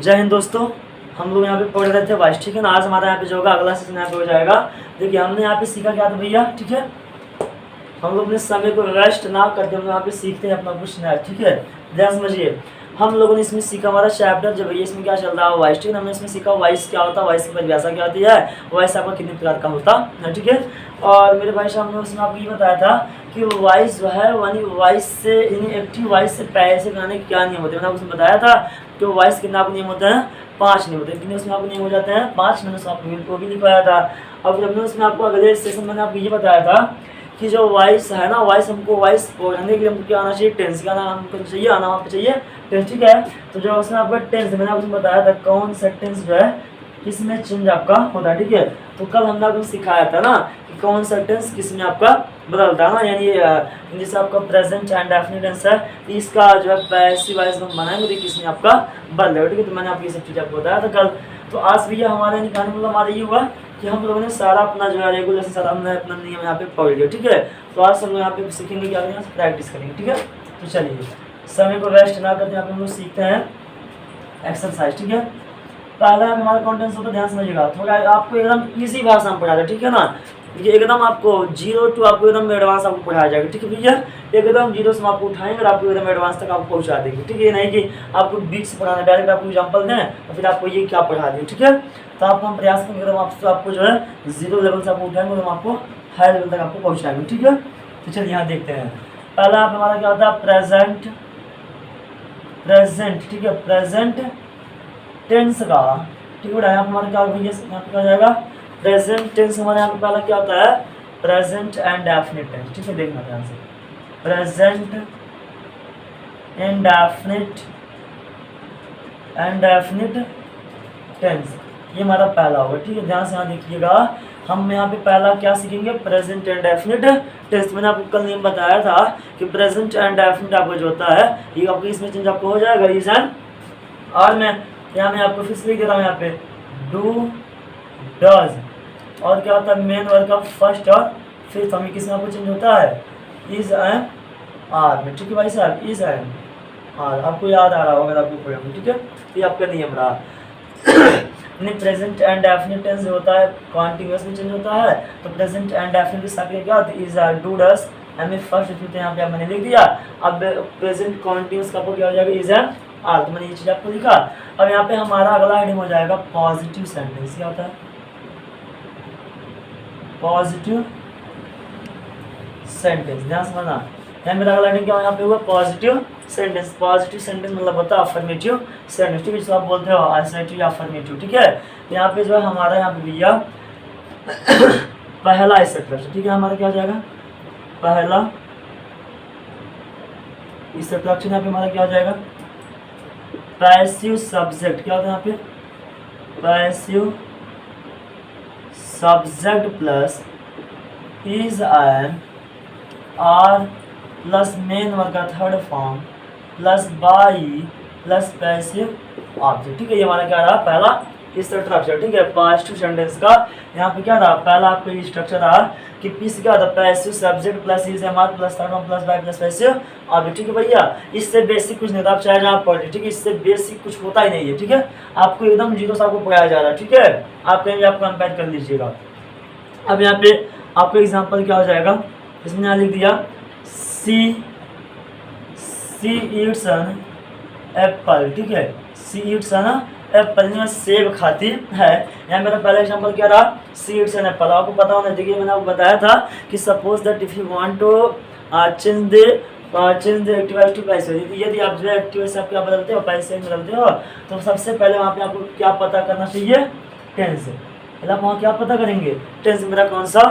जय हिंद दोस्तों। हम लोग यहाँ पे पढ़ रहे थे वॉइस, ठीक है ना। आज हमारा यहाँ पे जो होगा अगला सेशन यहाँ पे हो जाएगा। देखिए हमने यहाँ पे सीखा क्या था भैया, ठीक है। हम लोग अपने समय को वेस्ट ना करके हम यहाँ पे सीखते हैं अपना कुछ नया, ठीक है। ध्यान समझिए, हम लोगों ने इसमें सीखा हमारा चैप्टर जो भैया इसमें क्या चल रहा है वॉइस, ठीक है। हमने इसमें सीखा वॉइस क्या होता है, वॉइस की परिभाषा क्या होती है, वॉइस आपका कितने प्रकार का होता है, ठीक है। और मेरे भाई साहब ने उसमें आपको ये बताया था कि वॉइस जो है यानी वॉइस से यानी एक्टिव वॉइस से पैसे बनाने के क्या नियम होते हैं। मैंने उसमें बताया था कि वॉइस कितना आपको नियम होते हैं, 5 नियम होते हैं। कितने उसमें आपको नियम हो जाते हैं, 5। मैंने आपको भी लिखवाया था। अब जब मैं उसमें आपको अगले सेशन मैंने आपको ये बताया था कि जो वॉइस है ना, वॉइस हमको वॉइस बोलने के लिए हमको क्या आना चाहिए, टेंस का आना हमको चाहिए, आना वहाँ पे चाहिए टेंस, ठीक है। तो जो उसमें आपका टेंस मैंने आपको बताया था कौन सा टेंस जो है किसमें चेंज आपका होता है, ठीक है। तो कल हमने आपको सिखाया था ना कि कौन सा टेंस किसमें आपका बदलता है ना, यानी जैसे आपका प्रेजेंट एंड डेफिनिट टेंस है तो इसका जो है पैसिव वॉइस हम बनाएंगे तो किसमें आपका बदलेगा, ठीक है। तो मैंने आपको ये सब चीज़ आपको बताया था कल। तो आज भैया हमारे निकालने मतलब हमारा ये हुआ कि हम लोगों ने सारा अपना जो है रेगुलर सारा हमने अपना नियम यहाँ पे पढ़ लिया, ठीक है। तो आज हम लोग यहाँ पे सीखेंगे क्या करेंगे, प्रैक्टिस करेंगे, ठीक है। तो चलिए समय को वेस्ट ना करते यहाँ पे हम लोग सीखते हैं एक्सरसाइज, ठीक है। पहला हमारा कॉन्टेंट होता है, ध्यान समझिएगा, थोड़ा आपको एकदम इजी भाषा में पढ़ा दे, ठीक है ना। ये एकदम आपको 0 to आपको एकदम एडवांस आपको पढ़ाया जाएगा, ठीक है भैया। एकदम 0 से हम आपको उठाएंगे और आपको एकदम एडवांस तक आपको पहुंचा देंगे, ठीक है। ये नहीं कि आपको बीच से पढ़ाना, डायरेक्ट आपको एग्जाम्पल दें और फिर आपको ये क्या पढ़ा दें, ठीक है। तो आपको हम प्रयास करेंगे एकदम आपको जो है 0 लेवल से आपको उठाएंगे और हम आपको हाई लेवल तक आपको पहुँचाएंगे, ठीक है। तो चलिए यहाँ देखते हैं। पहला हमारा क्या होता है, प्रेजेंट, ठीक है। प्रेजेंट टेंस का, ठीक है। यहाँ पर हमारा क्या भैया यहाँ पे क्या जाएगा, प्रेजेंट टेंस हमारे यहाँ पे पहला क्या होता है, प्रेजेंट एंड डेफिनिट टेंस, ठीक है। देखना ध्यान से, प्रेजेंट एंड डेफिनिट टेंस, ये हमारा पहला होगा, ठीक है। ध्यान से यहाँ देखिएगा, हम यहाँ पे पहला क्या सीखेंगे, प्रेजेंट एंड डेफिनिट टेंस। मैंने आपको कल नियम बताया था कि प्रेजेंट एंड डेफिनिट आपको जो होता है ये आपको इसमें चेंज आपको हो जाएगा, रीजन। और मैं आपको फिर से लिख दे रहा हूँ यहाँ पे, डू, डज, और क्या होता है मेन वर्ड का फर्स्ट और फिफ्थ हमें किसमें आपको चेंज होता है, इज एंड आर में, ठीक है भाई साहब। इज एंड आर आपको याद आ रहा होगा आपको पढ़ेंगे, ठीक है। ये आपका नियम रहा। नहीं, प्रेजेंट एंड डेफिनिट टेंस जो होता है कॉन्टिन्यूअस में चेंज होता है, तो प्रेजेंट एंड डेफिनिट के साथ क्या होता है, इज, डू, डज, हमें फर्स्ट फिफ्थ यहाँ पे मैंने लिख दिया। अब प्रेजेंट कॉन्टिन्यूअस का आपको क्या हो जाएगा, इज एंड आर, तो मैंने ये चीज आपको लिखा। अब यहाँ पे हमारा अगला हेडिंग हो जाएगा पॉजिटिव सेंटेंस। क्या होता है, पॉजिटिव सेंटेंस, ध्यान समझना। यहाँ मेरा अगला हेडिंग क्या यहाँ पे हुआ, पॉजिटिव सेंटेंस। पॉजिटिव सेंटेंस मतलब होता है अफर्मेटिव सेंटेंस, ठीक है, जिसको आप बोलते हो असर्टिव या अफर्मेटिव, ठीक है। यहाँ पे जो है हमारा यहाँ पे भैया पहला स्ट्रक्चर, ठीक है। हमारा क्या हो जाएगा, पहला स्ट्रक्चर यहाँ पे हमारा क्या हो जाएगा, पैसिव सब्जेक्ट। क्या होता है यहाँ पे, passive subject plus is and are plus main verb का third form plus by plus passive object, ठीक है। ये हमारा क्या रहा, पहला स्ट्रक्चर, ठीक है। पॉजिटिव सेंटेंस का यहाँ पे क्या रहा, पहला आपका ये स्ट्रक्चर रहा कि पीस क्या था, passive subject plus is am are plus third form plus by plus passive object, ठीक है भैया। इससे बेसिक कुछ नहीं था, आप चाहे जहाँ पढ़, ठीक है। इससे बेसिक कुछ होता ही नहीं है, ठीक है। आपको एकदम 0 से आपको पढ़ाया जा रहा है, ठीक है। आप कहीं भी आप कंपेयर कर लीजिएगा। अब यहाँ पे आपको एग्जाम्पल क्या हो जाएगा, इसमें यहाँ लिख दिया सी ईट्स एन एप्पल, ठीक है। सी ईट्स एन एप्पल, में सेब खाती है। यहाँ मेरा पहला एग्जांपल क्या रहा, सी ईट्स एन एप्पल। आपको पता होना चाहिए, मैंने आपको बताया था कि suppose that if you want to change the active voice to passive, यदि आप जो एक्टिव वॉइस आप क्या बदलते हो, पैसिव में बदलते हो, तो सबसे पहले वहाँ पे आपको क्या पता करना चाहिए, टेंस। पहले आप वहाँ क्या पता करेंगे, टेंस। मेरा कौन सा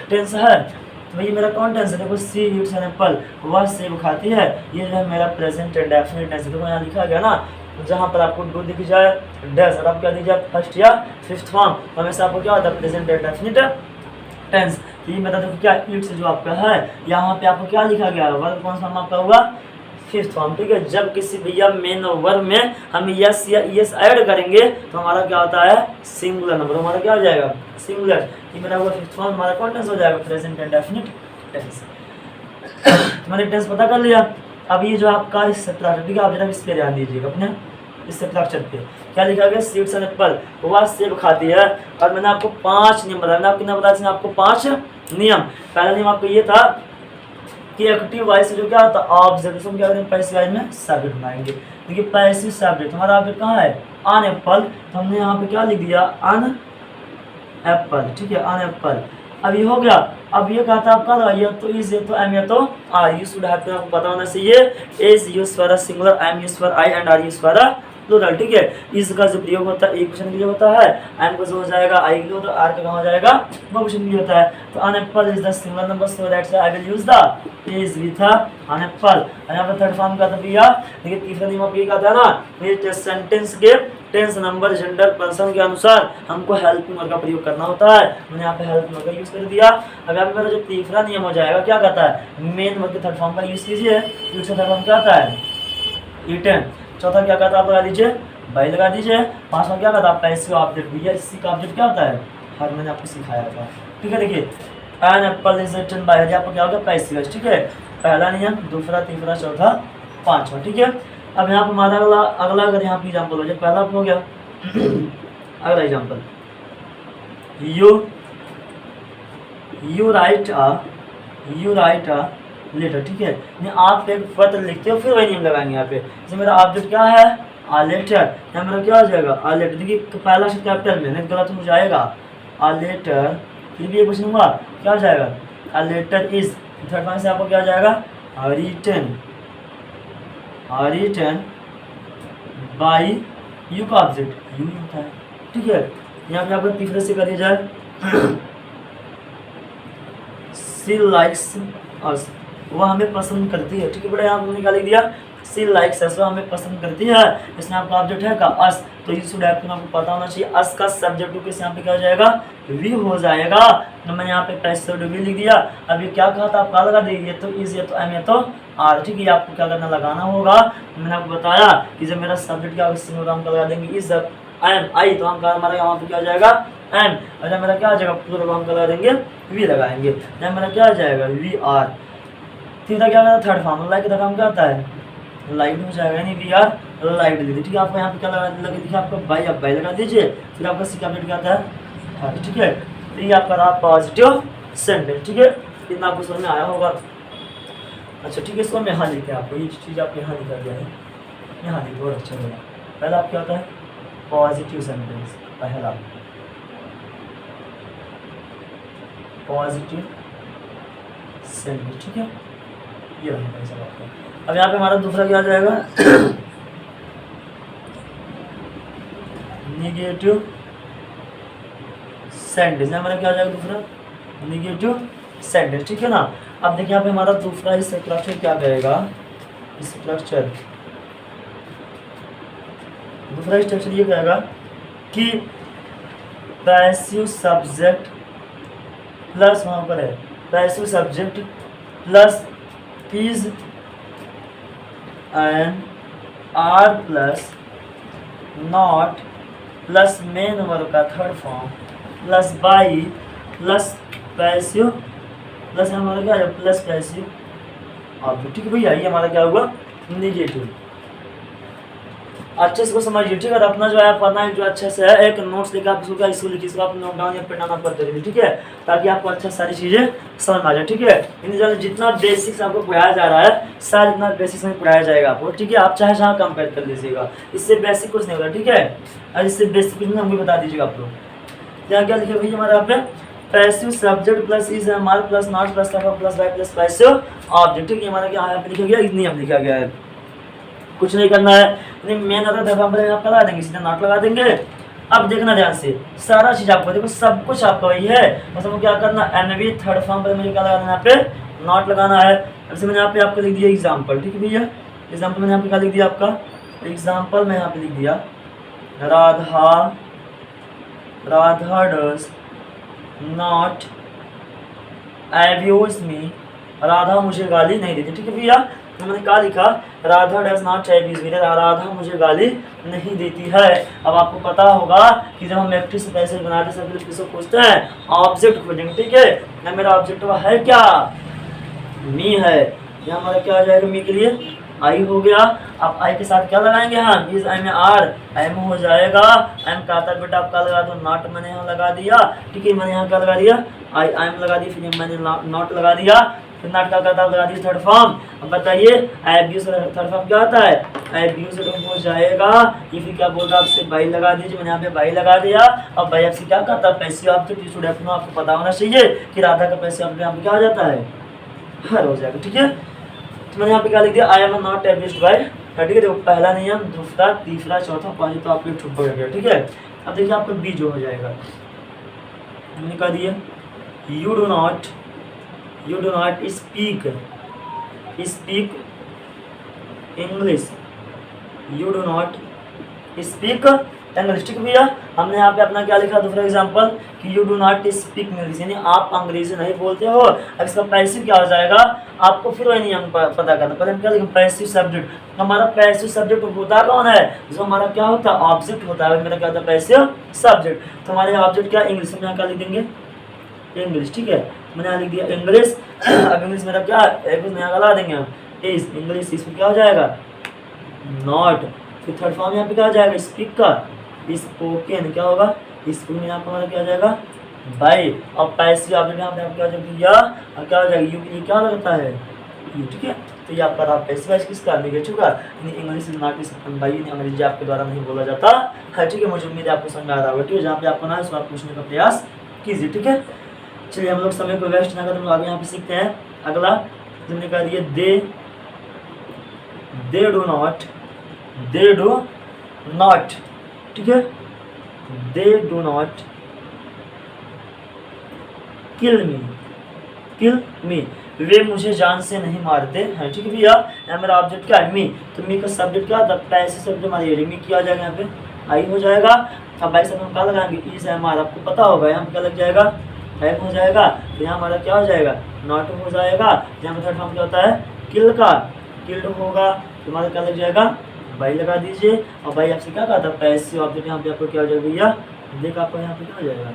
टेंस है, तो ये मेरा कौन टेंस है, देखो सी ईट्स एन एप्पल, वह सेब खाती है। ये जो है मेरा प्रेजेंट एंड डेफिनिट टेंस, देखो यहाँ लिखा गया ना, जहाँ पर आपको डू दिख जाए, डज, और आप क्या दीजिए फर्स्ट या फिफ्थ फॉर्म, हमेशा आपको क्या होता है प्रेजेंट एंड डेफिनिट टेंस। ये मेरा देखो क्या ईट्स जो आपका है, यहाँ पे आपको क्या लिखा गया है, वर्ब कौन सा फॉर्म आपका हुआ, फिफ्थ फॉर्म, ठीक है। जब किसी भैया मेन वर्ब में हम यस या यस ऐड करेंगे तो हमारा क्या होता है, सिंगुलर नंबर, हमारा क्या हो जाएगा, सिंगुलर। ये मेरा हुआ फिफ्थ फॉर्म, हमारा कौन टेंस हो जाएगा, प्रेजेंट एंड डेफिनिट टेंस। मैंने टेंस पता कर लिया। अब ये जो आपका स्ट्रक्चर, ठीक है, आप जरा इस पे ध्यान दीजिएगा अपने, इस स्ट्रक्चर पे क्या लिखा गया, सीड्स एंड एप्पल, वह सेब खाती है। और मैंने आपको 5 नियम बताया, मैंने आपको कितना बताया, आपको 5 नियम। पहला नियम आपको ये था कि एक्टिव वॉइस से जो क्या होता है ऑब्जेक्ट, उसको क्या करेंगे पैसिव वॉइस में सब्जेक्ट बनाएंगे। देखिए पैसिव सब्जेक्ट हमारा ऑब्जेक्ट कहाँ है, अन एप्पल, तो हमने यहाँ पे क्या लिख दिया, अन एप्पल, ठीक है, अन एप्पल। अब ये हो गया। अब ये कहा था आपका ये तो इज, ये तो एम, ये तो are, you should have to, आपको पता होना चाहिए is use for a singular, am use for I and are use for a plural, ठीक है। इस का जो प्रयोग होता है एक क्वेश्चन के लिए होता है, एम का जो हो जाएगा आई के लिए होता है, आर का कहाँ हो जाएगा वो क्वेश्चन के लिए होता है। तो an apple is the singular number, so that's I will use the is with an apple. और यहाँ पे थर्ड फॉर्म का था भैया, देखिए तीसरा नियम आप ये कहता है ना, ये सेंटेंस के टेंस, नंबर, जेंडर, पर्सन के अनुसार हमको हेल्पिंग वर्ब का प्रयोग करना होता है। मैंने यहाँ पे हेल्पिंग वर्ब का यूज कर दिया। अब यहाँ पे मेरा जो तीसरा नियम हो जाएगा क्या कहता है, मेन वर्ब के थर्ड फॉर्म का यूज कीजिए। दूसरा थर्ड फॉर्म क्या आता है, ईटन। चौथा क्या कहता है आप लगा दीजिए, बाई लगा दीजिए। पांचवा क्या कहता है, पैसिव ऑब्जेक्ट, भैया इसी का ऑब्जेक्ट क्या होता है, हर मैंने आपको सिखाया था, ठीक है। देखिए an apple is eaten by, आपको क्या होगा पैसिव, ठीक है। पहला नियम, दूसरा, तीसरा, चौथा, पांचवा, ठीक है। अब यहाँ पर हमारा अगला अगर यहाँ पे एग्जाम्पल हो जाए, पहला हो गया अगला example, you write a letter, ठीक है। आप एक पत्र लिखते हो, फिर वही नियम लगाएंगे यहाँ पे। जैसे मेरा ऑब्जेक्ट क्या है, आ लेटर, यहाँ मेरा क्या हो जाएगा, आ लेटर। देखिए पहला शब्द कैपिटल में, नहीं गलत हो जाएगा, आ लेटर, फिर भी एक क्वेश्चन हुआ क्या हो जाएगा, a letter is. Third point से आपको क्या हो जाएगा, रिटन बाई यू का ऑब्जेक्ट यू होता है, ठीक है। यहाँ पे आपको तीसरे से कर दिया जाए, सी लाइक्स अस, वह हमें पसंद करती है, ठीक है बेटा। यहाँ पर निकाल दिया, सी लाइक्स अस, वह हमें पसंद करती है। इसमें आपका ऑब्जेक्ट है का अस, तो यू शुड हैव टू, आपको पता होना चाहिए अस का सब्जेक्ट टू किस यहाँ पे क्या हो जाएगा, वी हो जाएगा। तो मैंने यहाँ पे पैसिव वी लिख दिया। अब ये क्या कहा था, आप क्या लगा देंगे, तो इज, ये तो एम, ये तो आर, ठीक है। आपको क्या करना, लगाना होगा। मैंने आपको बताया कि जब मेरा सब्जेक्ट क्या होगा, हम लगा देंगे इज एम आई, तो हम हमारा यहाँ पे क्या हो जाएगा एम। और जब मेरा क्या हो जाएगा प्लूरल, हम लगा देंगे वी लगाएंगे। जब मेरा क्या हो जाएगा वी आर। तीसरा क्या कहता है, थर्ड फॉर्म, लाइक का काम क्या होता है, लाइट हो जाएगा, यानी वी आर लाइट दे दीजिए, ठीक है। आपको यहाँ पे क्या लगा लगे, देखिए आपका बाई, आप बाई लगा दीजिए। फिर आपका सी का ऑब्जेक्ट क्या आता है, ठीक है। तो ये आपका रहा पॉजिटिव सेंटेंस, ठीक है। इतना आपको समझ में आया होगा। अच्छा ठीक है, इसको मैं यहाँ लिखते हैं, आपको ये चीज़ आपको यहाँ लिखा गया है, यहाँ लिखो, बहुत अच्छा होगा। पहला आप क्या होता है, पॉजिटिव सेंटेंस, पहला पॉजिटिव सेंटेंस, ठीक है। ये रहा सब आपका। अब यहाँ पे हमारा दूसरा क्या आ जाएगा, निगेटिव सेंटेंस। हमारा क्या आ जाएगा दूसरा, निगेटिव सेंटेंस, ठीक है ना। अब देखिए यहाँ पे हमारा दूसरा स्ट्रक्चर क्या कहेगा, स्ट्रक्चर, दूसरा स्ट्रक्चर ये कहेगा कि पैसिव सब्जेक्ट प्लस, वहाँ पर है passive subject plus is and are plus not plus main verb का third form plus by plus passive plus हमारा क्या है, प्लस पैसिव ऑब्जेक्ट, ठीक है भैया। ये हमारा क्या हुआ, निगेटिव। अच्छे से को समझिए, ठीक है। अपना जो है पढ़ना जो अच्छे से है, एक नोट्स लेकर आप इसको क्या इसको लिखिए, इसको आप नोट डाउन या पेन डाउन करते रहिए, ठीक है, ताकि आपको अच्छा सारी चीज़ें समझ आ जाए, ठीक है। इन जितना बेसिक्स आपको पढ़ाया जा रहा है, सारा जितना बेसिक्स में पढ़ाया जाएगा आपको, ठीक है। आप चाहे जहाँ कंपेयर कर लीजिएगा, इससे बेसिक कुछ नहीं होगा, ठीक है। और इससे बेसिक कुछ नहीं, हमें बता दीजिएगा आप लोग। यहाँ क्या लिखे भैया हमारे यहाँ पे, passive subject plus is am are plus not plus plus by plus passive object, ठीक है। हमारा क्या यहाँ पे लिखा गया, नियम लिखा गया है, कुछ नहीं करना है। मेन अगर आप लगा देंगे, सीधा नॉट लगा देंगे। अब देखना ध्यान से, सारा चीज आपको देखो, सब कुछ आपका वही है, बस हमको क्या करना, एनवी थर्ड फॉर्म पर मुझे क्या लगाना है, यहाँ पे नॉट लगाना है। जैसे मैंने यहाँ पे आपको लिख दिया एग्जाम्पल, ठीक है भैया। एग्जाम्पल मैंने यहाँ पे क्या लिख दिया, आपका एग्जाम्पल मैं यहाँ पे लिख दिया, Radha does not abuse me, Radha मुझे गाली नहीं देती, ठीक है भैया। तो मैंने क्या लिखा, Radha does not abuse me, Radha मुझे गाली नहीं देती है। अब आपको पता होगा कि जब हम एक्टिव से पैसे बनाते हैं, सब किसको खोजते हैं, ऑब्जेक्ट खोजेंगे, ठीक है। यहाँ मेरा ऑब्जेक्ट है क्या, मी है। यहाँ हमारा क्या आ जाएगा, मी के लिए आई हो गया। अब आई के साथ क्या लगाएंगे हम, इज आई में आर, एम हो जाएगा। एम का था बेटा आप क्या लगा दो, नॉट मैंने यहाँ लगा दिया, ठीक है। मैंने यहाँ क्या लगा दिया, आई एम लगा दी, फिर मैंने नॉट लगा दिया, फिर नॉट का था लगा दिया थर्ड फॉर्म। अब बताइए एब्यूज थर्ड फॉर्म क्या होता है, एब्यूज हो जाएगा। ये फिर क्या बोल रहा है आपसे, बाई लगा दीजिए, मैंने यहाँ पे बाई लगा दिया। अब बाई आपसे क्या करता है, पैसिव ऑब्जेक्ट, स्टूडेंट को आपको पता होना चाहिए कि राधा का पैसिव ऑब्जेक्ट यहाँ पे क्या हो जाता है, हर हो जाएगा, ठीक है। तो मैंने यहाँ पे क्या लिख दिया, आई एम नॉट एब्यूज्ड बाय, ठीक है। देखो पहला नियम, दूसरा, तीसरा, चौथा, पांचवा तो आपके छुप गया, ठीक है। अब देखिए आपका बी जो हो जाएगा, मैंने कहा दिया you do not speak English, you do not speak English, ठीक भैया। हमने यहाँ पे अपना क्या लिखा दूसरा एग्जांपल कि you do not speak English, यानी आप अंग्रेजी नहीं बोलते हो। अब इसका पैसिव क्या हो जाएगा, आपको फिर वही नियम पता करना। पहले हम क्या लिखें, पैसिव सब्जेक्ट। हमारा पैसिव सब्जेक्ट होता कौन है, जो हमारा क्या होता है, ऑब्जेक्ट होता है। मेरा क्या होता है, पैसिव सब्जेक्ट। तो हमारे ऑब्जेक्ट क्या, इंग्लिश में यहाँ क्या लिख देंगे, इंग्लिश, ठीक है। मैंने यहाँ लिख दिया इंग्लिश। अब इंग्लिश मेरा क्या, एक यहाँ लगा देंगे हम, इज इंग्लिश, इसमें क्या हो जाएगा, नॉट। फिर थर्ड फॉर्म यहाँ पे क्या हो जाएगा, स्पीक का, स्पोकन क्या होगा, स्कूल में यहाँ पर हमारा क्या हो जाएगा, बाई। और पैसिव ऑब्जेक्ट यहाँ पे क्या हो जाएगा, या और क्या हो जाएगा, यू के लिए क्या लगता है, यू, ठीक है। तो ये आपका रहा पैसिव वॉइस किसका, नेगेटिव का। English is not spoken by, अंग्रेजी आपके द्वारा नहीं बोला जाता है, ठीक है। मुझे उम्मीद है आपको समझ में आ रहा होगा, ठीक है। जहाँ पे आपको ना उसको आप पूछने का प्रयास कीजिए, ठीक है। चलिए हम लोग समय को वेस्ट ना कर, हम लोग आगे यहाँ पे सीखते हैं। अगला हमने कह दिया दे डू नॉट, ठीक है। दे डू नॉट किल मी, वे मुझे जान से नहीं मारते हैं, ठीक है भैया। यहाँ मेरा ऑब्जेक्ट क्या है, मी। तो मी का सब्जेक्ट क्या था, पैसे सब्जेक्ट हमारी मी क्या हो जाएगा, यहाँ पे आई हो जाएगा। अब भाई सब हम क्या लगाएंगे, इस हमारा आपको पता होगा, यहाँ पे क्या लग जाएगा, एम हो जाएगा। तो यहाँ हमारा क्या हो जाएगा, नॉट हो जाएगा। यहाँ पे थर्ड फॉर्म क्या होता है, किल का, किल्ड होगा। तो हमारा क्या लग जाएगा, बाई लगा दीजिए। और बाई आपसे क्या कहा था, पैसिव ऑब्जेक्ट, यहाँ पे आपको क्या हो जाएगा भैया, देख आपको यहाँ पे क्या हो जाएगा,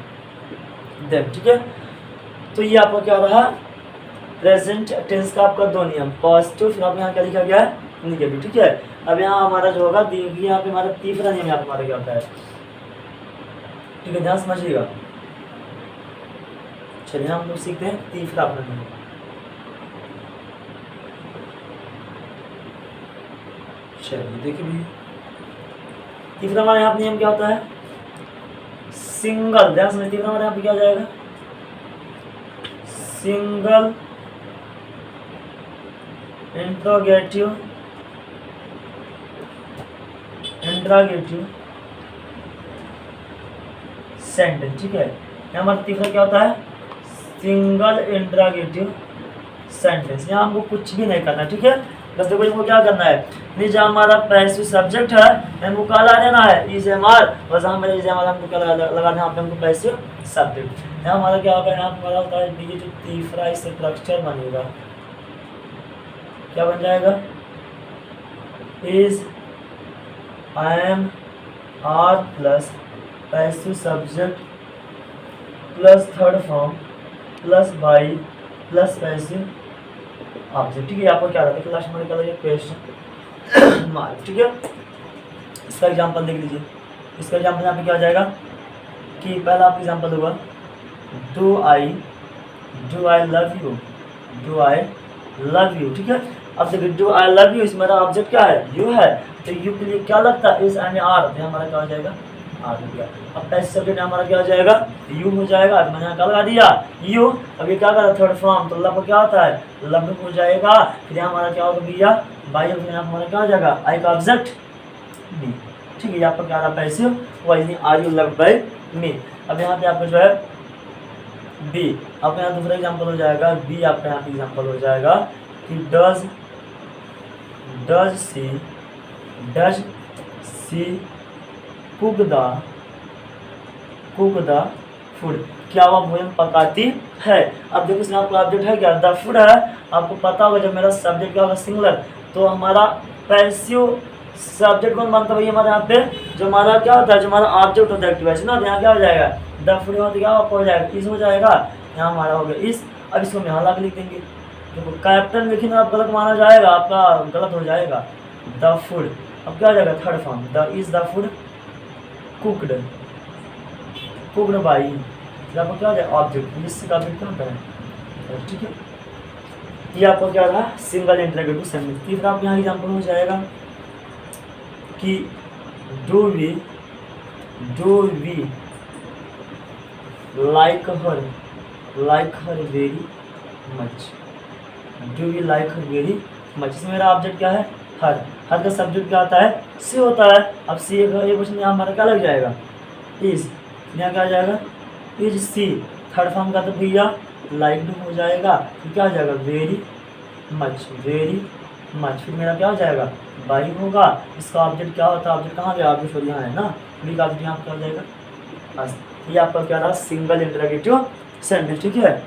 देख, ठीक है। तो ये आपका क्या रहा, प्रेजेंट टेंस का आपका दो नियम, पॉजिटिव, फिर आप यहाँ क्या लिखा गया है, नेगेटिव, ठीक है। अब यहाँ हमारा जो होगा, देखिए यहाँ पे हमारा तीसरा नियम यहाँ पे हमारा क्या होता है, ठीक है, ध्यान समझिएगा। चलिए हम लोग सीखते हैं तीसरा अपना नियम। चलिए देखिए भैया, तीसरा हमारे यहाँ पे नियम क्या होता है, सिंगल, ध्यान समझिए। तीसरा हमारे यहाँ पे क्या हो जाएगा, सिंगल इंट्रोगेटिव सेंटेंस, ठीक है। यहाँ हमारा तीसरा क्या होता है, सिंगल इंट्रोगेटिव सेंटेंस। यहाँ हमको कुछ भी नहीं करना, ठीक है। बस देखो इनको क्या करना है, जो हमारा पैसिव सब्जेक्ट है हमको क्या ला देना है, इज एम आर। बस हमारे इज एम आर हमको क्या लगा देना पे, हमको पैसिव सब्जेक्ट। यहाँ हमारा क्या होगा, यहाँ हमारा होता है ये जो तीसरा स्ट्रक्चर बनेगा, क्या बन जाएगा, is I am are plus passive subject plus third form plus by plus passive object, ठीक है। आपको क्या रहता है, लास्ट में क्या लगेगा, क्वेश्चन मार्क, ठीक है। इसका एग्जांपल देख लीजिए। इसका एग्जांपल यहाँ पे क्या हो जाएगा कि पहला आपका एग्जांपल होगा, डू आई लव यू, ठीक है। अब देखिए डू आई लव यू, इसमें मेरा ऑब्जेक्ट क्या है, यू है। तो यू के लिए क्या लगता है, इस एन आर, तो हमारा क्या हो जाएगा, आर हो गया। अब पैसिव सब्जेक्ट हमारा क्या हो जाएगा, यू हो जाएगा। तो मैंने यहाँ क्या लगा दिया, यू। अब ये क्या करा, थर्ड फॉर्म, तो लव क्या होता है, लव हो जाएगा। फिर यहाँ हमारा क्या होगा भैया, बाई, यहाँ हमारा क्या हो जाएगा, आई का ऑब्जेक्ट बी, ठीक है। यहाँ पर क्या रहा, पैसिव वही, आर यू लव्ड बाय मी। अब यहाँ पे आपको जो है बी, अब यहाँ दूसरा एग्जाम्पल हो जाएगा, बी आपका यहाँ पे एग्जाम्पल हो जाएगा कि does she cook the food, क्या वह भोजन पकाती है। अब देखो इसमें आपका ऑब्जेक्ट है क्या, द फूड है। आपको पता होगा जब मेरा सब्जेक्ट क्या होगा, सिंगुलर, तो हमारा पैसिव सब्जेक्ट कौन बनता है, हमारे यहाँ पे जो हमारा क्या होता है, जो हमारा ऑब्जेक्ट होता है एक्टिव ना, तो यहाँ क्या हो जाएगा, द फूड हो जाएगा, इस हो जाएगा। यहाँ हमारा हो गया इस। अब इसको हम यहाँ ला के लिख देंगे, तो कैप्टन लेकिन आप गलत माना जाएगा, आपका गलत हो जाएगा। द फूड, अब क्या हो जाएगा third form, the is the food cooked, cooked by, आपको क्या हो जाएगा ऑब्जेक्ट, इसका ऑब्जेक्ट क्या होता है, ठीक है। ये आपको क्या था सिंगल इंटरोगेटिव सेंटेंस। तीसरा आप यहाँ एग्जाम्पल हो जाएगा कि do we like her very much, do we like her very much. इसमें मेरा ऑब्जेक्ट क्या है हर, हर का सब्जेक्ट क्या होता है सी होता है। अब सी एक क्वेश्चन यहाँ हमारा क्या लग जाएगा इज, यहाँ क्या आ जाएगा इज सी, थर्ड फॉर्म का तो भैया लाइक हो जाएगा, फिर क्या हो जाएगा वेरी मच, फिर मेरा क्या हो जाएगा बाई होगा। इसका ऑब्जेक्ट क्या होता है, ऑब्जेक्ट कहाँ गया, ऑब्जेक्ट और यहाँ है ना, बी का ऑब्जेक्ट यहाँ क्या हो जाएगा बस। ये आपका क्या रहा सिंगल इंटरोगेटिव सेंटेंस, ठीक है।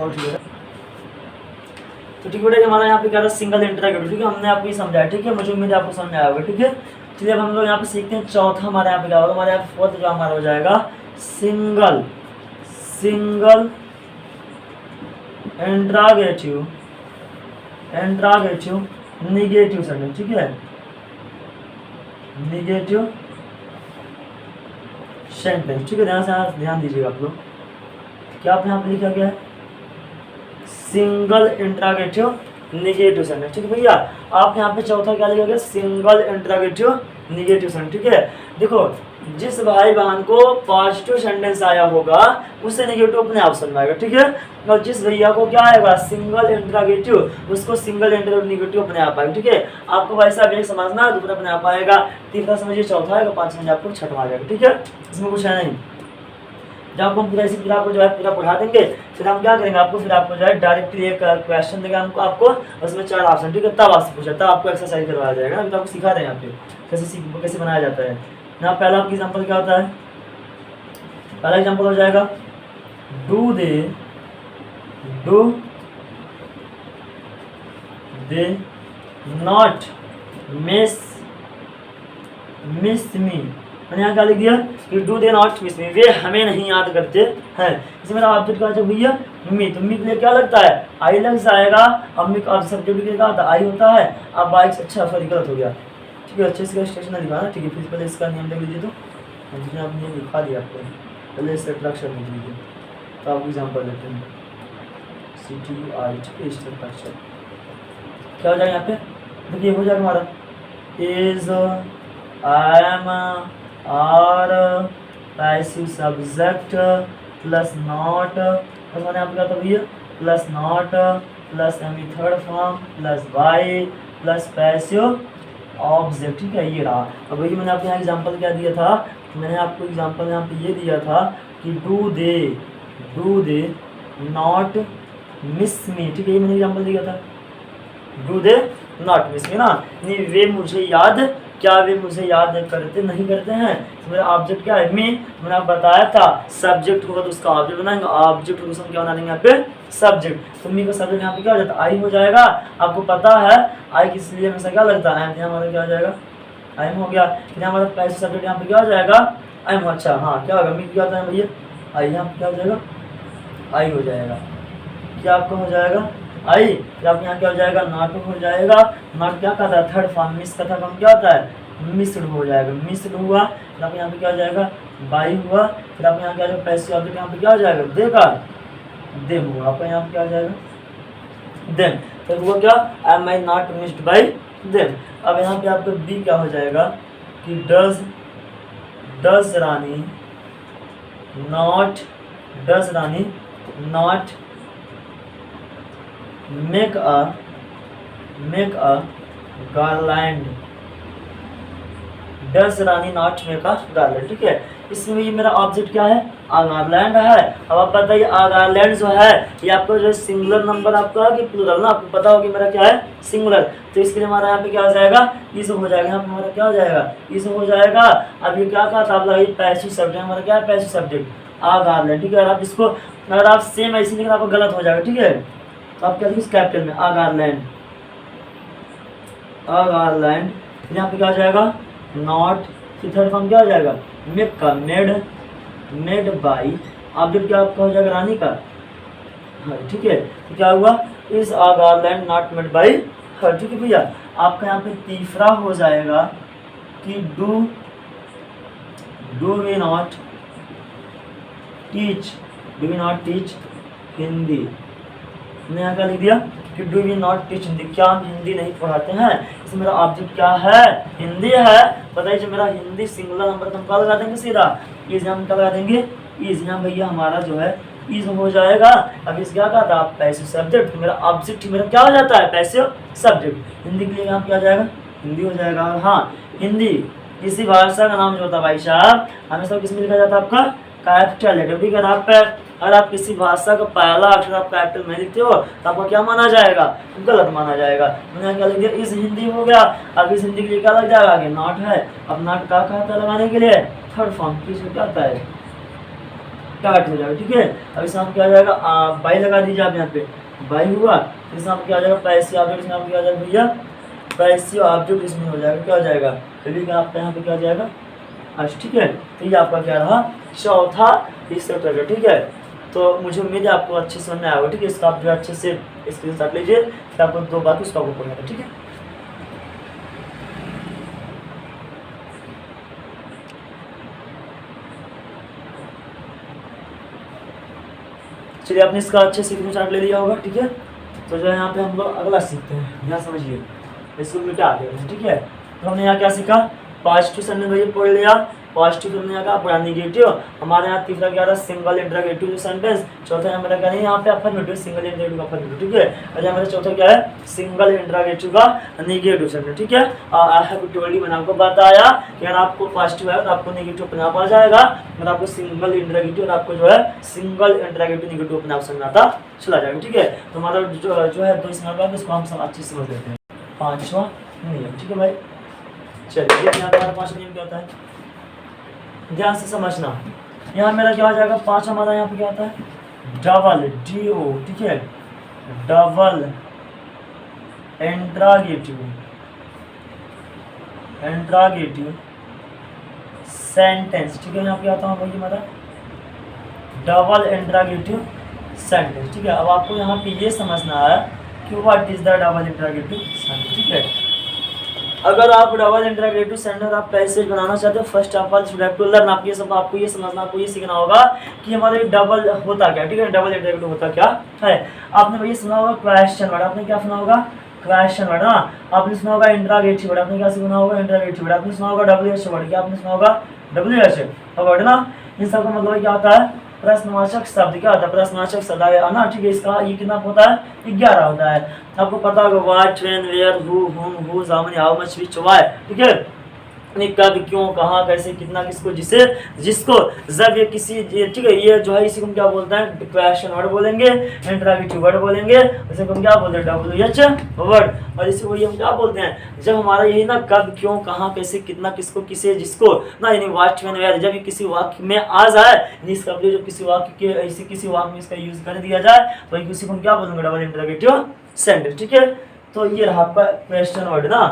और ठीक है तो ठीक है हमारा यहाँ पे क्या रहा सिंगल इंटरोगेटिव, ठीक है, हमने आपको ये समझाया, ठीक है, मुझे उम्मीद है आपको समझ में आया होगा, ठीक है। चलिए अब हम लोग यहाँ पे सीखते हैं चौथा हमारे यहाँ पे क्या होगा, हमारे यहाँ पे फोर्थ जो हमारा हो जाएगा सिंगल इंट्रागेटिव निगेटिव सेंटेंस, ठीक है, निगेटिव सेंटेंस, ठीक है। ध्यान दीजिएगा आप लोग, क्या आप यहाँ पे लिखा गया है सिंगल इंट्रागेटिव निगेटिव सेंटेंस, ठीक है भैया। आप यहाँ पे चौथा क्या लिखा गया सिंगल इंट्रागेटिव निगेटिव सेंटेंस, ठीक है। देखो जिस भाई बहन को पॉजिटिव सेंटेंस आया होगा उससे नेगेटिव अपने ऑप्शन में आएगा, ठीक है। और जिस भैया को क्या आएगा सिंगल इंट्रागेटिव उसको सिंगल इंट्रागेटिव निगेटिव अपने आप आएगा, ठीक है। आपको वैसा भी समझना है, दूसरा अपने आप आएगा, तीसरा समझिए चौथा आएगा, पांचवा समझिए आपको छठवा आ जाएगा, ठीक है। इसमें कुछ है नहीं। जब हम पूरा इसी पूरा आपको जो है पूरा पढ़ा देंगे फिर हम क्या करेंगे आपको जो है डायरेक्टली एक क्वेश्चन देगा हमको आपको, उसमें 4 ऑप्शन, ठीक है, तब आपसे पूछा तब आपको एक्सरसाइज करवाया जाएगा। अभी तो आपको सिखा रहे हैं यहाँ पे कैसे बनाया जाता है। यहाँ पहला एग्जाम्पल क्या होता है, पहला एग्जाम्पल हो जाएगा do they not miss me, मैंने यहाँ क्या लिख दिया कि do they not miss me, वे हमें नहीं याद करते हैं। इसमें मेरा ऑब्जेक्ट का भैया मी, तो मी के लिए क्या लगता है आई लग जाएगा, अब मी का सब्जेक्ट के क्या होता है आई होता है। अब बाइक अच्छा सॉरी गलत हो गया, ठीक है, अच्छे से स्टेशन लिखा, ठीक है। फिर पहले इसका नियम लिख लीजिए, तो जिसने आप नियम लिखा दिया आपको, पहले इसका स्ट्रक्चर लिख लीजिए, तो आप एग्जाम्पल देते हैं CTI, ठीक है, स्ट्रक्चर क्या हो जाएगा यहाँ पे देखिए हो जाएगा हमारा is I am are passive subject plus not, मैंने आपको क्या था भैया plus not plus am third form plus by plus passive object, ठीक है, ये रहा। अब भैया मैंने आपको यहाँ एग्जांपल क्या दिया था, मैंने आपको एग्जांपल यहाँ पे ये दिया था कि डू दे नॉट मिस मी, ठीक है, ये मैंने एग्जांपल दिया था डू दे नॉट मिस मी ना, नहीं वे मुझे याद करते नहीं करते हैं। तो मेरा ऑब्जेक्ट क्या है मैंने आपको बताया था सब्जेक्ट होगा तो उसका ऑब्जेक्ट बनाएंगे, ऑब्जेक्ट होगा हम क्या बना देंगे यहाँ पे सब्जेक्ट, तो मी का सब्जेक्ट यहाँ पे क्या हो जाता है आई हो जाएगा। आपको पता है आई किस लिए हमेशा क्या लगता है यहाँ हमारा क्या हो जाएगा आई हो गया, फिर हमारा पैसे सब्जेक्ट यहाँ पे क्या हो जाएगा आई, अच्छा हाँ क्या होगा मी क्या होता है भैया आई, यहाँ पे क्या हो जाएगा आई हो जाएगा, क्या आपका हो जाएगा आई, फिर आप यहाँ क्या हो जाएगा नॉट हो जाएगा, नॉट क्या कहता है थर्ड फॉर्म, मिस का थर्ड फॉर्म क्या होता है मिस्ड हो जाएगा, मिस्ड हुआ, फिर आप यहाँ पे क्या हो जाएगा बाई हुआ, फिर आप यहाँ क्या हो पैसे ऑब्जेक्ट यहाँ पे क्या हो जाएगा देगा देम हुआ, आपका यहाँ पे क्या हो जाएगा देम, फिर हुआ क्या am I not missed by them. अब यहाँ पे आपका बी क्या हो जाएगा कि does Rani not make a garland, does Rani not make a garland, ठीक है। इसमें ये मेरा ऑब्जेक्ट क्या है गार्लैंड है। अब आप बताइए गार्लैंड जो है ये आपका जो सिंगुलर नंबर आपका कि प्लूरल ना, आपको पता हो कि मेरा क्या है सिंगुलर, तो इसके लिए हमारा यहाँ पे क्या हो जाएगा इस हो जाएगा, यहाँ पे हमारा क्या हो जाएगा इस हो जाएगा। अब ये क्या कहा था आप लगाइए पैसिव सब्जेक्ट, हमारा क्या है पैसिव सब्जेक्ट गार्लैंड, ठीक है। अगर आप इसको अगर आप सेम ऐसे लिखें आपको गलत हो जाएगा, ठीक है। तो आप क्या लिखिए कैपिटल में गार्लैंड, फिर यहाँ पे क्या हो जाएगा नॉट, फिर थर्ड फॉर्म क्या हो जाएगा मेक का मेड बाई, ऑब्जेक्ट क्या आपका हो जाएगा रानी का, हर, ठीक है। तो क्या हुआ, is a garland not made by हर, ठीक है भैया। आपका यहाँ पे तीसरा हो जाएगा कि do we not teach Hindi. मैंने यहाँ क्या लिख दिया कि do we not teach Hindi, क्या हम हिंदी नहीं पढ़ाते हैं। इसमें मेरा ऑब्जेक्ट क्या है, हिंदी है। बताइए जो मेरा हिंदी सिंगुलर नंबर तो हम क्या लगा देंगे सीधा, इज हम क्या लगा देंगे, इज यहाँ भैया हमारा जो है इज हो जाएगा। अब इस क्या कहा था, पैसिव सब्जेक्ट, तो मेरा ऑब्जेक्ट मेरा क्या हो जाता है, पैसिव सब्जेक्ट। हिंदी के लिए यहाँ क्या हो जाएगा, हिंदी हो जाएगा। और हाँ, हिंदी किसी भाषा का नाम जो होता है भाई साहब हमेशा किसमें लिखा जाता है, आपका कैपिटल लेटर। ठीक है, अगर आप किसी भाषा का पहला अक्षर आप कैपिटल में लिखते हो तो आपको क्या माना जाएगा, गलत माना जाएगा। मैंने क्या लिख दिया, इस हिंदी हो गया। अब इस हिंदी के लिए क्या लग जाएगा, आगे नॉट है। अब नॉट का आता है लगाने के लिए, थर्ड फॉर्म की क्या आता है, टाट हो जाएगा। ठीक है, अब इसमें आप क्या आ जाएगा, बाई लगा दीजिए आप यहाँ पे, बाई हुआ। इसमें आप क्या आ जाएगा, पैसिव ऑब्जेक्ट, इसमें आप क्या आ जाएगा भैया, पैसिव ऑब्जेक्ट इसमें हो जाएगा, क्या हो जाएगा, फिर आपका यहाँ पे क्या आ जाएगा, आज। ठीक है, तो ये आपका क्या रहा, चौथा स्ट्रक्चर। ठीक है, तो मुझे उम्मीद है आपको अच्छे से समझ में आएगा। ठीक है, इसका आप जो अच्छे से स्क्रीनशॉट लीजिए, फिर आपको दो बात उसका आपको पढ़ना। ठीक है, चलिए आपने इसका अच्छे से स्क्रीनशॉट ले लिया होगा। ठीक है, तो जो है यहाँ पे हम लोग अगला सीखते हैं, यहाँ समझिए इसको मिटा देते। ठीक है, तो हमने यहाँ क्या सीखा, पॉजिटिव सेंटेंस भैया पढ़ लिया। पॉजिटिव हमने यहाँ कहा, निगेटिव हमारे यहाँ तीसरा क्या रहा, सिंगल इंटरोगेटिव सेंटेंस। चौथा यहाँ मेरा क्या नहीं, यहाँ पे अफर्मेटिव, सिंगल इंटरोगेटिव अफर्मेटिव। ठीक है, और यहाँ मेरा चौथा क्या है, सिंगल इंटरोगेटिव का निगेटिव सेंटेंस। ठीक है, आई हैव टोल्ड यू, मैंने आपको बताया कि अगर आपको पॉजिटिव है तो आपको निगेटिव अपने आप आ जाएगा, अगर आपको सिंगल इंटरोगेटिव और आपको जो है सिंगल इंटरोगेटिव निगेटिव अपने आप समझ में आता चला जाएगा। ठीक है, तो हमारा जो है दो इसमें इसको हम सब अच्छे से समझ लेते हैं। पांचवा नियम। ठीक है भाई, चलिए यहाँ पे हमारा पांचवा नियम क्या होता है, ध्यान से समझना। यहाँ मेरा क्या हो जाएगा, पांच हमारा यहाँ पे क्या होता है, डबल DO। ठीक है, डबल इंट्रागेटिव सेंटेंस। ठीक है, यहाँ पे आता हूँ भाई हमारा डबल इंट्रागेटिव सेंटेंस। ठीक है, अब आपको यहाँ पे ये समझना है कि what is the double interrogative sentence. ठीक है, अगर आप डबल इंटरोगेटिव सेंटेंस आप कैसे बनाना चाहते हो, first of all you have to learn, आपको ये समझना, आपको ये सीखना होगा कि हमारे डबल होता क्या। ठीक है, डबल इंटरोगेटिव होता क्या है। आपने भैया सुना होगा क्वेश्चन वर्ड, आपने क्या सुना होगा, क्वेश्चन वर्ड ना। आपने सुना होगा इंटरोगेटिव वर्ड, आपने क्या सुना होगा, इंटरोगेटिव वर्ड। आपने सुना होगा WH वर्ड, क्या आपने सुना होगा, WH वर्ड ना। इन सब का मतलब क्या होता है, प्रश्नवाचक शब्द। क्या होता है, प्रश्नवाचक शब्द है ना। ठीक है, इसका ये कितना होता है, 11 होता है। आपको पता होगा what, when, where, who, whom, whose, how many, how much, which, why. ठीक है, कब, क्यों, कहाँ, कैसे, कितना, किसको, जिसे, जिसको, जब, ये किसी। ठीक है, ये जो है इसी को हम क्या बोलते हैं, क्वेश्चन वर्ड बोलेंगे, इंटरोगेटिव वर्ड बोलेंगे, इसे हम क्या बोलते हैं, WH वर्ड। और इसी को हम क्या बोलते हैं, जब हमारा यही ना कब, क्यों, कहाँ, कैसे, कितना, किसको, किसे, जिसको ना, यानी व्हाट, व्हेन, वेयर, जब ये किसी वाक्य में आ जाए, इसका जो किसी वाक्य के ऐसे किसी वाक्य में इसका यूज कर दिया जाए तो इसी को हम क्या बोलेंगे, डबल इंटरोगेटिव सेंटेंस। ठीक है, तो ये रहा आपका क्वेश्चन वर्ड ना।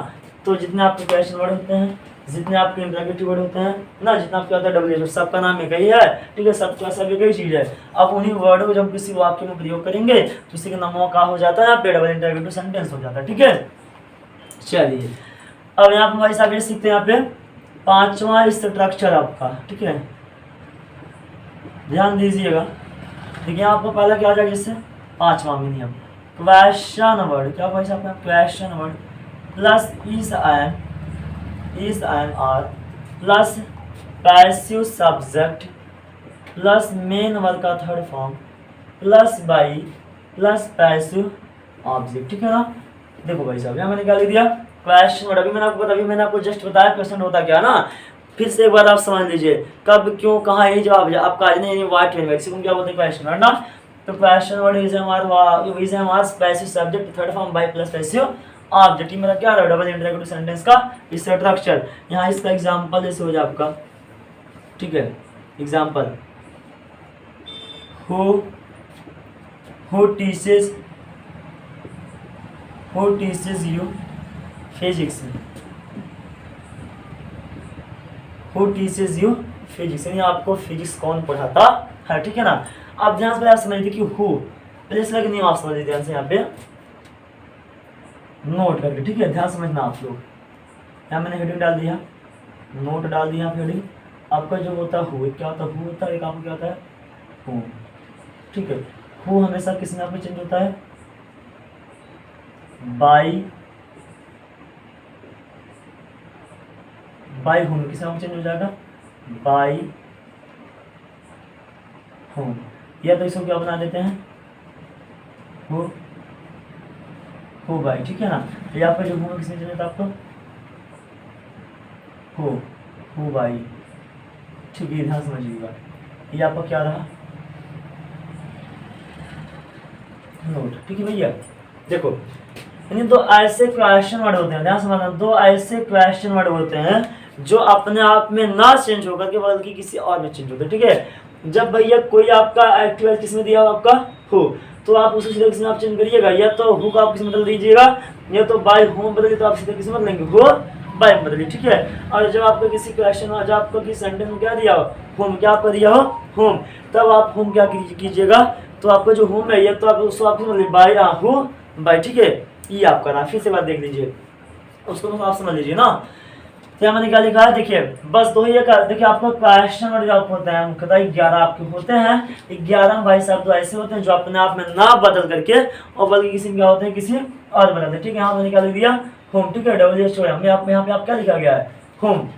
तो जितने आपके क्वेश्चन वर्ड होते हैं, जितने आपके इंटरोगेटिव वर्ड होते हैं ना, जितना आपका होता है WH, सबका नाम एक ही है। ठीक है, सबका सब एक ही चीज है। अब उन्हीं वर्ड को जब किसी वाक्य में प्रयोग करेंगे तो उसी का नाम का हो जाता है यहाँ पे डबल इंटरोगेटिव सेंटेंस हो जाता है। ठीक है, चलिए अब यहाँ पे भाई साहब ये सीखते हैं यहाँ पे पांचवा स्ट्रक्चर आपका। ठीक है, ध्यान दीजिएगा। देखिए आपको पहला क्या आ जाएगा, जैसे पांचवा में नियम, क्वेश्चन वर्ड। क्या भाई साहब, question word plus is I am are plus passive subject plus main verb का third form plus by plus passive object. ठीक है ना। देखो भाई साहब यहाँ मैंने क्या लिख दिया, क्वेश्चन वर्ड। अभी मैंने आपको जस्ट बताया क्वेश्चन होता क्या ना। फिर से एक बार आप समझ लीजिए, कब, क्यों, कहाँ, यही जवाब है आपका। व्हाट, व्हेन, इसी को क्या बोलते हैं, क्वेश्चन वर्ड ना। तो क्वेश्चन वर्ड इज हमारा passive subject third form by plus passive object. मेरा क्या रहा, डबल इंटरोगेटिव सेंटेंस का स्ट्रक्चर। यहाँ इसका एग्जांपल जैसे हो जाए आपका। ठीक है, example, who teaches you physics, who teaches you physics, यानी आपको फिजिक्स कौन पढ़ाता है। ठीक है ना। अब ध्यान से आप समझ लीजिए कि हु प्लेस का नियम आप समझ लीजिए ध्यान से यहाँ पे नोट करके, ठीक है, ध्यान समझना आप लोग। यहाँ मैंने हेडिंग डाल दिया, नोट डाल दिया हेडिंग। आपका जो होता है हु, क्या होता है हु होता है, एक आपको क्या होता है हु, ठीक है। हु हमेशा किस नाम पे चेंज होता है, बाई होम, किस नाम पे चेंज हो जाएगा, बाई होम। या तो इसको क्या बना देते हैं हो बाई, ठीक है ना। ये आपका जो हु किसने चेंज होता है आपको हो बाई, ठीक है, ध्यान समझिएगा। ये आपका क्या रहा नोट, ठीक है भैया। देखो यानी दो ऐसे क्वेश्चन वर्ड होते हैं, ध्यान समझना, दो ऐसे क्वेश्चन वर्ड होते हैं जो अपने आप में ना चेंज होकर के बल्कि किसी और में चेंज होते हैं, ठीक है। जब भैया कोई आपका एक्टिव किस में दिया हो आपका हो, तो आप उसे सीधे किसी में आप चेंज करिएगा, या तो हु का आप किसी में बदल दीजिएगा, या तो बाय होम बदलिए, तो आप सीधे किसी में बदलेंगे हो बाय बदलिए, ठीक है। और जब आपको किसी क्वेश्चन जब आपको किसी सेंटेंस में क्या दिया हो होम, क्या आपको दिया हो होम, तब आप होम क्या कीजिएगा, तो आपका जो होम है ये तो आप उसको आप बाय हो बाय, ठीक है। ये आपका ना, फिर से बात देख लीजिए उसको तो आप समझ लीजिए ना। तो मैंने क्या लिखा है देखिए, बस दो ही देखिए आपको क्वेश्चन वर्ड जो होते हैं मुख्यतः 11 आपके होते हैं। 11 भाई साहब तो ऐसे होते हैं जो अपने आप में ना बदल करके और बल्कि किसी में क्या होते हैं किसी और बदलते हैं, ठीक है। यहाँ मैंने क्या लिख दिया होम, ठीक है, WH यहाँ पे आप क्या लिखा गया है होम।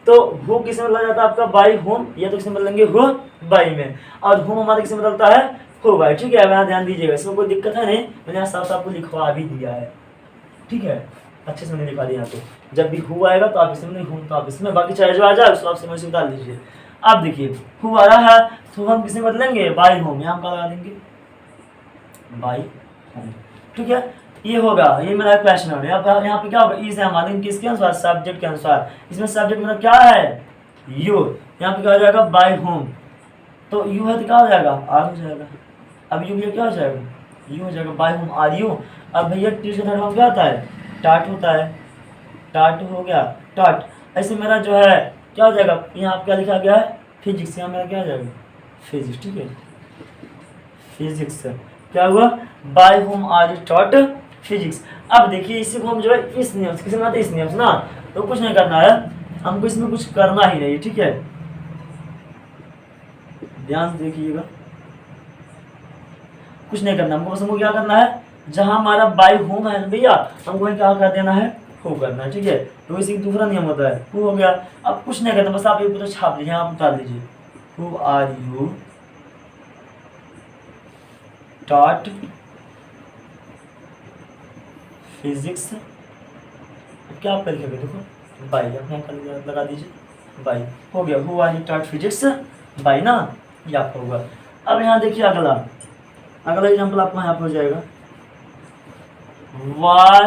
तो हु किस में बदला जाता है आपका बाई होम, या तो किस में बदलेंगे हु बाई में, और होम हमारे किस में बदलता है हो बाई, ठीक है। अब यहाँ ध्यान दीजिएगा, इसमें कोई दिक्कत है नहीं, मैंने यहाँ साफ आपको लिखवा भी दिया है, ठीक है, अच्छे से मैंने लिखा दिया। यहाँ पे जब भी हु आएगा तो आप इसमें, नहीं हूँ तो आप इसमें, बाकी चाहे जो आ जाए उसको आप समझ से उतार लीजिए। अब देखिए हु आ रहा है तो हम किसमें बदलेंगे बाई होम, यहाँ का लगा देंगे बाई होम, ठीक है। ये होगा, ये मेरा क्वेश्चन है। यहाँ पे क्या होगा इज हमारे किसके अनुसार, सब्जेक्ट के अनुसार। इसमें सब्जेक्ट मतलब क्या है यू, यहाँ पे क्या हो जाएगा बाई होम, तो यू है तो क्या हो जाएगा आर हो जाएगा। अब यू क्या हो जाएगा यू हो जाएगा बाई होम आर यू। अब भैया टी से थर्ड क्या होता है टाट होता है, टाट हो गया टाट। ऐसे मेरा जो है क्या हो जाएगा, यहाँ क्या लिखा गया है फिजिक्स, यहाँ मेरा क्या हो जाएगा फिजिक्स, ठीक है, फिजिक्स क्या हुआ by whom are you taught physics. अब देखिए इसी को हम जो है इस नियम से, किसी में इस नियम से ना, तो कुछ नहीं करना है हमको, इसमें कुछ करना ही नहीं, ठीक है, ध्यान से देखिएगा, कुछ नहीं करना हमको, बस हमको क्या करना है जहां हमारा बाय होम है भैया हमको क्या कर देना है हो करना है, ठीक है। तो इसी दूसरा नियम होता है हु हो गया। अब कुछ नहीं करना, बस आप एक तो छाप लीजिए, आप उतार लीजिए who are you taught physics, क्या आप कर देखो बाई, अपने लगा दीजिए बाई, हो गया who are you taught physics by ना, ये आपका होगा। अब यहाँ देखिए अगला एग्जाम्पल आपको यहाँ पे हो जाएगा why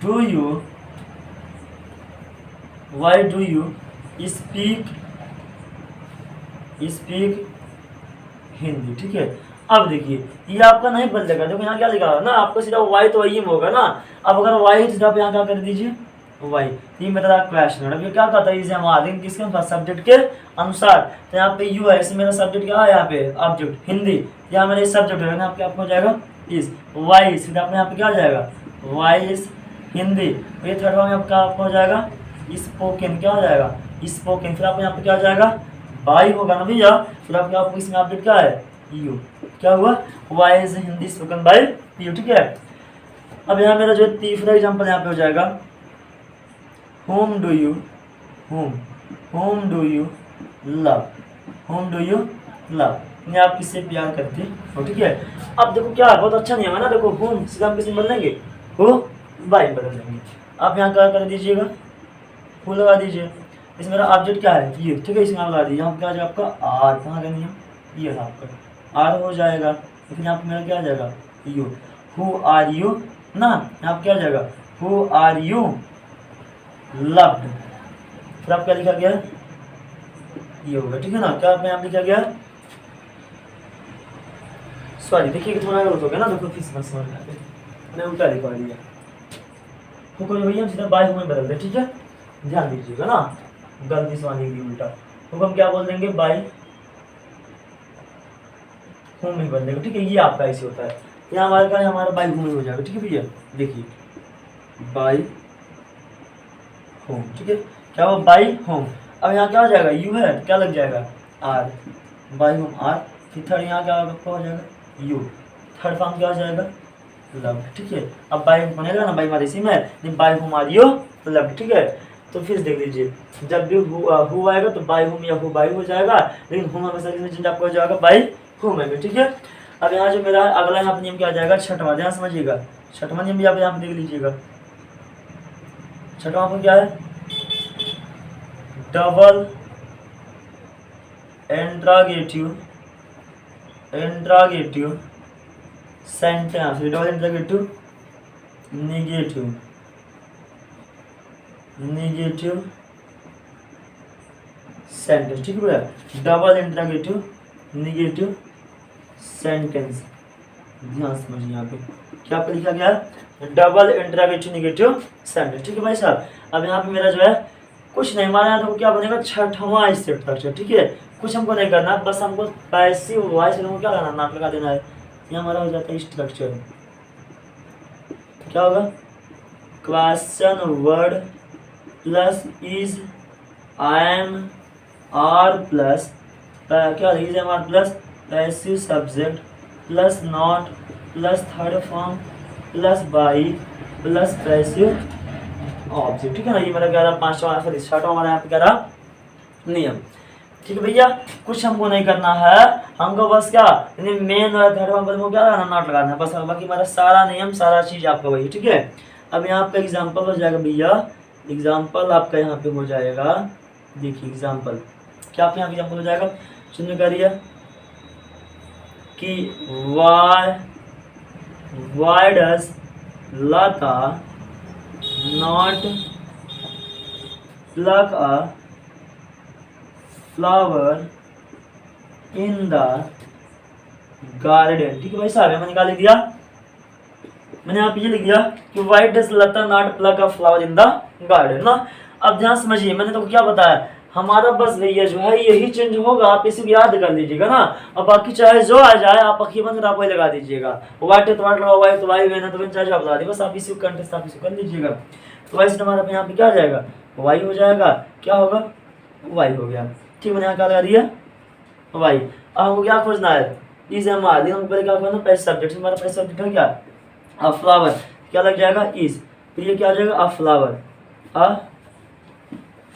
do you speak Hindi, ठीक है। अब देखिए ये आपका नहीं बदलेगा, देखो यहाँ क्या लिखा है ना, आपको सीधा वाई तो वही में होगा ना। अब अगर वाई है तो आप यहाँ क्या कर दीजिए वाई, ये मेरा क्वेश्चन। अब ये क्या कहता है इसे हमारे किसके अनुसार सब्जेक्ट के अनुसार, तो यहाँ पे यू है, इसमें मेरा सब्जेक्ट क्या है यहाँ पे ऑब्जेक्ट हिंदी, यहाँ मेरा सब्जेक्ट है ना, आपके आपको हो जाएगा इस वाई, सीधा अपने यहाँ पे क्या हो जाएगा वाई इस हिंदी। ये थर्ड में आपका आपको हो जाएगा स्पोकन, क्या हो जाएगा स्पोकन, फिर आपको यहाँ पे क्या हो जाएगा बाई होगा ना भैया, फिर आपके आपको इसमें ऑब्जेक्ट क्या है यू, क्या हुआ why is Hindi spoken by you, ठीक है। अब यहाँ मेरा जो तीसरा एग्जाम्पल यहाँ पे हो जाएगा whom do you love, ये आप किससे प्यार करते हो, ठीक है। अब देखो क्या बहुत अच्छा नहीं है ना, देखो होम सीधा हम किसमें बदलेंगे हो बाई बदल देंगे। आप यहाँ क्या कर दीजिएगा हो लगा दीजिए, इसमें मेरा ऑब्जेक्ट क्या है ये, ठीक है, इसमें लगा दीजिए। यहाँ क्या आ जाएगा आपका आर, कहाँ का नियम ये है आपका आर हो जाएगा, लेकिन यहाँ पे मेरा क्या आ जाएगा यू, हु आर यू ना, यहाँ पे क्या आ जाएगा हु आर यू लव्ड, फिर आप क्या लिखा गया ये होगा, ठीक है ना। क्या आपने यहाँ लिखा गया सॉरी देखिए थोड़ा गलत हो गया ना, देखो फिर समझ में मैंने उल्टा लिखवा दिया, तो कोई भैया हम सीधा बाय में बदल दे, ठीक है, ध्यान दीजिएगा ना, गलती से आने की उल्टा, तो हम क्या बोल देंगे बाय होम ही बन जाएगा, ठीक है। ये आपका ऐसे होता है, यहाँ हमारा क्या है, हमारा बाई होम ही हो जाएगा, ठीक है भैया। देखिए बाई होम, ठीक है, क्या हुआ बाई होम। अब यहाँ क्या हो जाएगा, यू है तो क्या लग जाएगा आर, बाई होम आर, फिर थर्ड यहाँ क्या हो जाएगा यू, थर्ड फॉर्म क्या हो जाएगा लव, ठीक है। अब बाई होम बनेगा ना, बाई हमारे इसी में, by whom are you love, ठीक है। तो फिर देख लीजिए, जब भी हु आएगा तो बाई होम या हु बाई हो जाएगा, लेकिन होम हमेशा किसमें चेंज आपका हो जाएगा बाई होम में, ठीक है। अब यहाँ जो मेरा अगला यहाँ पर नियम क्या आ जाएगा, छठवां, ध्यान समझिएगा, छठवां नियम भी आप यहाँ पे देख लीजिएगा। छठवां पर क्या है, double interrogative sentence, double interrogative negative sentence, ठीक है भैया, डबल इंट्रागेटिव नेगेटिव सेंटेंस, ध्यान समझिए यहाँ पे क्या पे लिखा गया है, डबल इंट्रागेटिव नेगेटिव सेंटेंस, ठीक है भाई साहब। अब यहाँ पे मेरा जो है कुछ नहीं, हमारे यहाँ तो क्या बनेगा छठवां स्ट्रक्चर, ठीक है। कुछ हमको नहीं करना, बस हमको पैसिव वॉइस को क्या करना, नाक लगा देना है, ये हमारा हो जाता है स्ट्रक्चर। क्या होगा, question word plus is, I am, are plus क्या is am are plus passive subject plus not plus third form plus by plus passive object, ठीक है ना। ये मेरा 11 5वां सॉरी 6वां हमारा यहाँ पे 11 नियम, ठीक है भैया। कुछ हमको नहीं करना है, हमको बस क्या मेन और थर्ड फॉर्म को क्या लगाना, नॉट लगाना है बस, बाकी हमारा सारा नियम सारा चीज आपका वही, ठीक है। अब यहाँ पे एग्जाम्पल हो जाएगा भैया, एग्जाम्पल आपका यहाँ पे हो जाएगा, देखिए एग्जाम्पल क्या आपके यहाँ एग्जाम्पल हो जाएगा, सुनने करिए कि why does Lata not pluck a flower in the garden, ठीक है भाई साहब। मैंने क्या लिख दिया, मैंने यहाँ पे ये लिख दिया कि why does Lata not pluck a flower in the garden ना। अब ध्यान समझिए, मैंने तो क्या बताया, हमारा बस भैया जो है यही चेंज होगा, आप इसे याद कर लीजिएगा ना। और बाकी चाहे जो आ जाए आप अखी बंद आप वही लगा दीजिएगा, वाइट है तो वाइट लगाओ, वाइट तो वाई है ना तो चाहे जो आप लगा दीजिए, बस आप इसी कंटेस्ट आप इसे कर लीजिएगा। तो वाई से हमारा यहाँ पे क्या आ जाएगा, वाई हो जाएगा, क्या होगा वाई हो गया, ठीक। मैंने यहाँ क्या लगा दिया वाई। अब हमको क्या खोजना है, इज एम आर, हमको पहले क्या खोजना पैसे सब्जेक्ट, हमारा पैसे सब्जेक्ट है क्या अ फ्लावर, क्या लग जाएगा इज, फिर ये क्या आ जाएगा अ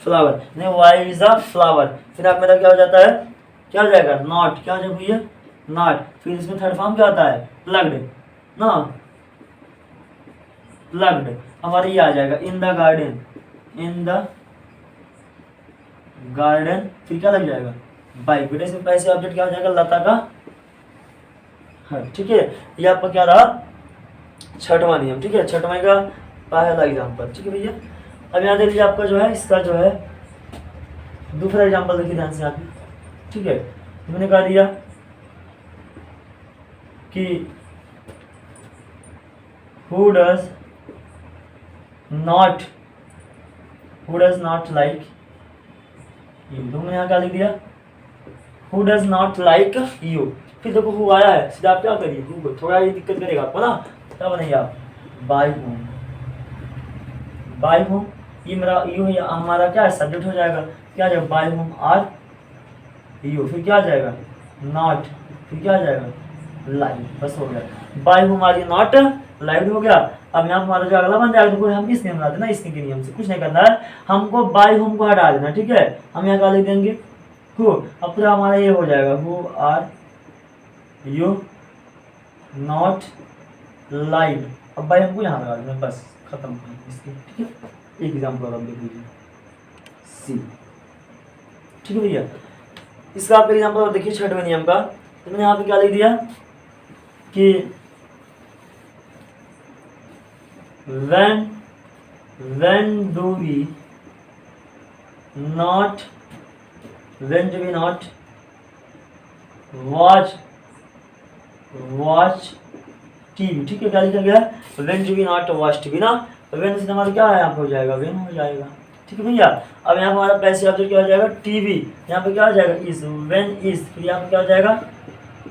फ्लावर नहीं, वाई इज अ फ्लावर, फिर आप मेरा क्या हो जाता है, क्या हो जाएगा नॉट, क्या हो जाएगा भैया नॉट, फिर इसमें थर्ड फॉर्म क्या आता है प्लग्ड ना, प्लग्ड हमारा ये आ जाएगा इन द गार्डन, फिर क्या लग जाएगा बाई, बेटे इसमें पैसे ऑब्जेक्ट क्या हो जाएगा लता का है, ठीक है। ये आपका क्या रहा छठवां नियम, ठीक है, छठवां का पहला एग्जाम्पल, ठीक है भैया। अब यहाँ देख लीजिए आपका जो है इसका जो है दूसरा एग्जाम्पल देखिए ध्यान से आप, ठीक है। मैंने कहा दिया कि who does not like you, तो मैंने यहाँ क्या लिख दिया who does not like you, फिर देखो हु आया है, सीधा आप क्या करिए हु को, थोड़ा ये दिक्कत करेगा आपको ना, क्या बनाइए आप बाय होम, ये मेरा यू है, हमारा क्या है सब्जेक्ट हो जाएगा, क्या जाएगा बाय होम आर यू, फिर क्या आ जाएगा नॉट, फिर क्या आ जाएगा लाइव, बस हो गया by whom are you not live हो गया। अब यहाँ हमारा जो अगला बन जाएगा, तो हम इस नियम बना देना, इसके नियम से कुछ नहीं करना है, हमको बाय होम को हटा देना, ठीक है। हम यहाँ क्या लिख देंगे हु, अब पूरा हमारा ये हो जाएगा who are you not live, अब बाय हमको यहाँ लगा देना, बस खत्म इसके, ठीक है। एक एग्जाम्पल और आप देख लीजिए सी, ठीक है भैया। इसका आप एग्जाम्पल और देखिए छठवें नियम का, तो मैंने यहाँ पे क्या लिख दिया कि when do we not watch TV, ठीक है। क्या लिखा गया when do we not watch TV ना, when से हमारा क्या है यहाँ पे हो जाएगा when हो जाएगा, ठीक है भैया। अब यहाँ हमारा पैसे ऑब्जेक्ट क्या हो जाएगा टीवी, यहाँ पे क्या हो जाएगा इज, when इज, फिर यहाँ पे क्या हो जाएगा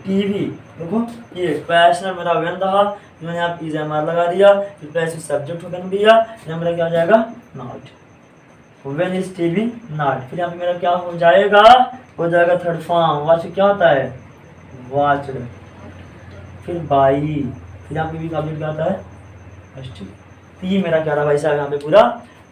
टीवी, देखो ये पैशनर मेरा वेन रहा, मैंने यहाँ पी एम लगा दिया, फिर पैसिव सब्जेक्ट हो गया भैया, यहाँ मेरा क्या हो जाएगा not, when is TV not, फिर यहाँ पे मेरा क्या हो जाएगा थर्ड फॉर्म, वॉच क्या होता है वॉच, फिर बाई, फिर यहाँ पे भी काफी क्या होता है फर्स्ट, तो ये मेरा क्या रहा भाई साहब यहाँ पे पूरा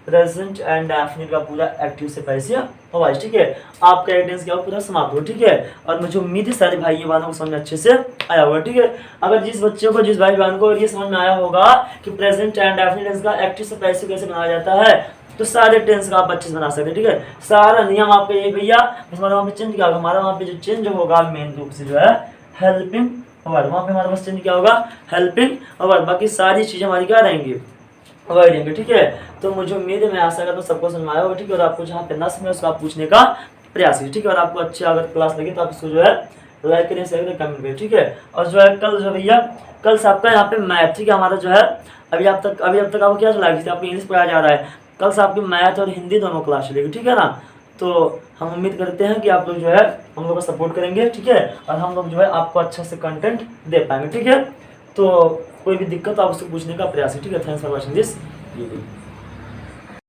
प्रेजेंट एंड डेफिनिट का पूरा एक्टिव से पैसे हो भाई, ठीक है। आपका एटेंस क्या हो पूरा समाप्त हो, ठीक है। और मुझे उम्मीद है सारे भाई बहनों को समझ में अच्छे से आया होगा, ठीक है। अगर जिस बच्चे को, जिस भाई बहन को ये समझ में आया होगा कि प्रेजेंट एंड डेफिनिट का एक्टिव से पैसे कैसे बनाया जाता है, तो सारे टेंस का आप अच्छे से बना सकते हैं, ठीक है। सारा नियम आपका ये भैया, हमारा वहाँ पे चेंज क्या होगा, हमारा वहाँ पे जो चेंज होगा मेन रूप से जो है हेल्पिंग वर्ब, वहाँ पे हमारे पास चेंज क्या होगा हेल्पिंग वर्ब, बाकी सारी चीजें हमारी क्या रहेंगी वही रहेंगे, ठीक है। तो मुझे उम्मीद है, मैं आशा करता हूँ सबको समझ में आया होगा, ठीक है। और आपको जहाँ पे ना समझ उसको आप पूछने का प्रयास कीजिए, ठीक है। और आपको अच्छी अगर क्लास लगे तो आप इसको जो है लाइक करें, शेयर करें, कमेंट करें, ठीक है। और जो है कल जो भैया, कल से आपका यहाँ पे मैथ, ठीक है, हमारा जो है अभी अब तक आपको क्या चला गया, आपको इंग्लिश पढ़ाया जा रहा है, कल से आपकी मैथ और हिंदी दोनों क्लास चलेगी, ठीक है ना। तो हम उम्मीद करते हैं कि आप लोग जो है हम लोग को सपोर्ट करेंगे, ठीक है। और हम लोग जो है आपको अच्छा से कंटेंट दे पाएंगे, ठीक है। तो कोई भी दिक्कत आप उससे पूछने का प्रयास है, ठीक है। Thanks for watching this video.